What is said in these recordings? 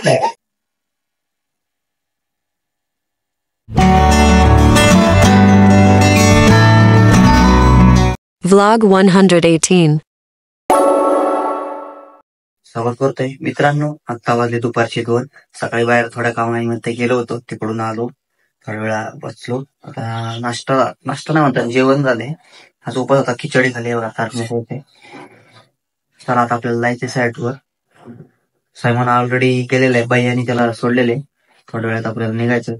Vlog 118. स्वागत करतोय मित्रांनो. आता वाजले दुपारचे 2. सकाळी बाहेर थोड्या कामानिमित्त गेलो होतो, तिकडून आलो, थोड्या वेळा बसलो. आता नाश्ता नाही म्हणतात, जेवण झाले. आज उपास होता, खिचडी खाली होते. चला आता आपल्याला जायचे साईटवर. सायमन ऑलरेडी गेलेला आहे, बाई आणि त्याला सोडलेले. थोड्या वेळात आपल्याला निघायचं.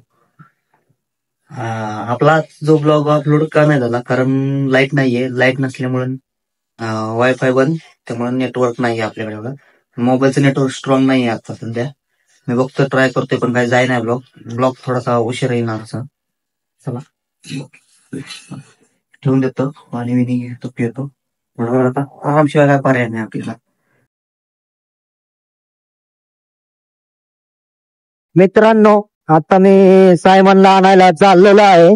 आपला जो ब्लॉग अपलोड का नाही झाला, कारण लाईट नाहीये. लाईट नसल्यामुळे वायफाय बंद, त्यामुळे नेटवर्क नाहीये आपल्याकडे एवढं. मोबाईलचं नेटवर्क स्ट्रॉंग नाहीये आता सध्या. मी बघतो, ट्राय करतोय, पण काही जाय नाही ब्लॉग थोडासा उशीर येणार असं. चला ठेवून देतो, पाणी विनी घेतो, पितो थोडा वेळ. आता आरामशिवाय काय पर्याय नाही आपल्याला. मित्रांनो, आता मी सायमनला आणायला चाललेलो आहे.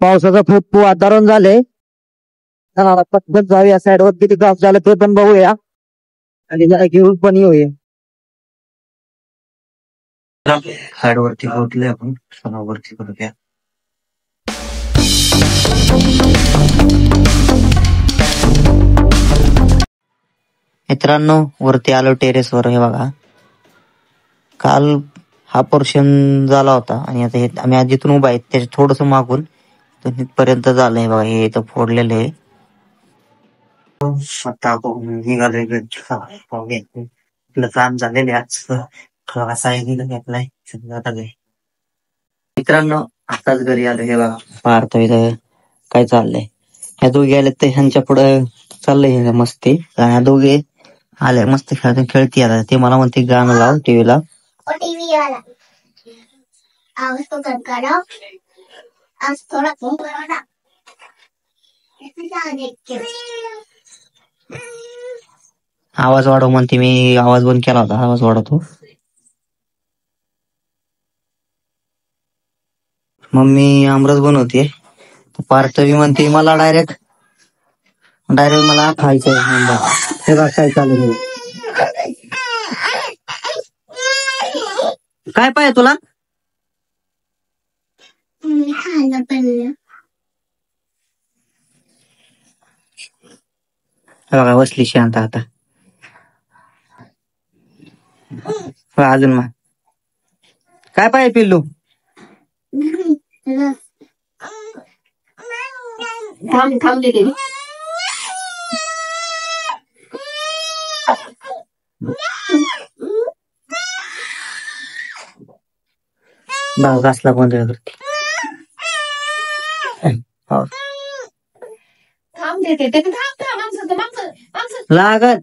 पावसाचं खूप वातावरण झाले. पटकन जाऊया साईडवर, किती काम झालं ते पण बघूया आणि जरा घेऊन पण येऊया. साईडवरती पोहोचले आपण, वरती करूया. मित्रांनो, वरती आलो टेरेसवर. हे बघा, काल हा पोर्शन झाला होता आणि आता हे आम्ही आज जिथून उभा आहे त्याच्या थोडस मागून इथपर्यंत झालंय बघा. हे इथं फोडलेलं आहे. आता निघालोय आपलं काम झालेलं आज. घेतलाय आता घरी. मित्रांनो, आताच घरी आलो. हे बघा, पाहतो इथं काय चाललंय. ह्या दोघे आले तर ह्यांच्या पुढे चाललंय मस्ती. आणि ह्या दोघे आले मस्त खेळती. आता ते मला म्हणते गाणं लाव टीव्हीला. आवाज वाढव म्हणते. मी आवाज बंद केला होता, आवाज वाढवतो. मम्मी आमरस बनवते. पार्थवी म्हणते मला डायरेक्ट मला खायचंय. हे बघ काय चालू. काय पाहिजे तुला? बघा बसली शांत. आता अजून मग काय पाहिजे पिल्लू? थांब देते. घासला गोंधळ करते. लागत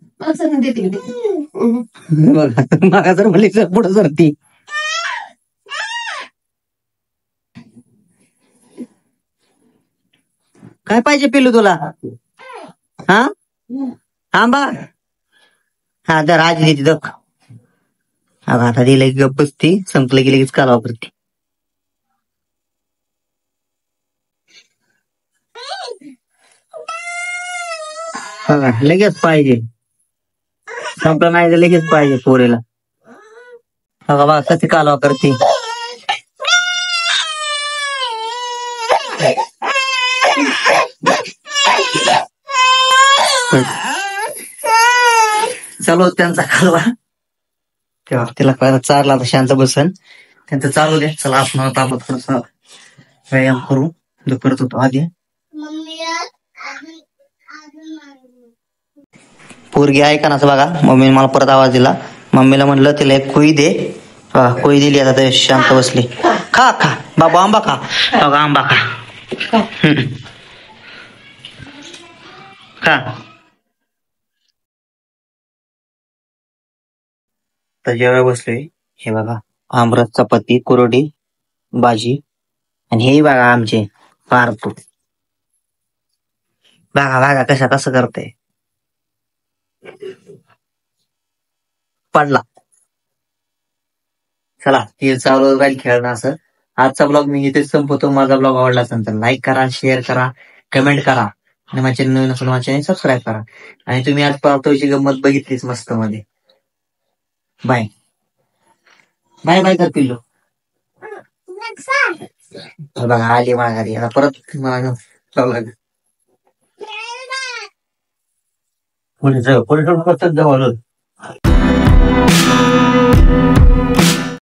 मागा जर म्हणली पुढे सरती. काय पाहिजे पिल्लू तुला? हा आंबा. हा तर आज देते दख. आता दिलं की गप्प बसती, संपलं की लगेच कालवा करते. लगेच पाहिजे, संपलं नाही तर लगेच पाहिजे पोरेला. बघा कशी कालवा करते. चालू त्यांचा कालवा. तेव्हा तिला चारला तर शांत बसन. त्यांचं चालू द्या. चला आपण आता थोडस व्यायाम करू. जो करत होतो आधी. पोरगी आहे का ना बघा. मम्मीने मला परत आवाज दिला. मम्मीला म्हणलं तिला एक कोई दे. कोई दिली. आता ते शांत बसली. खा खा बाबा आंबा खा. बघा आंबा खा. खा. तर जेव्हा बसलोय, हे बघा आमरस, चपाती, कुरडी, भाजी आणि हे बघा आमचे पार्थू. बघा कसं करते. पडला. चला हे चालू राहील खेळणं असं. आजचा ब्लॉग मी इथेच संपवतो. माझा ब्लॉग आवडला असेल तर लाईक करा, शेअर करा, कमेंट करा आणि माझ्या नवीन असेल माझ्या चॅनल सबस्क्राईब करा. आणि तुम्ही आज पार्थवीची गंमत बघितलीच मस्त मध्ये. बाय. बाय बाय कर पिल्लू. बघा आली माघारी. आता परत मला जावं लागेल. पुढे जाऊ पुढे जवळ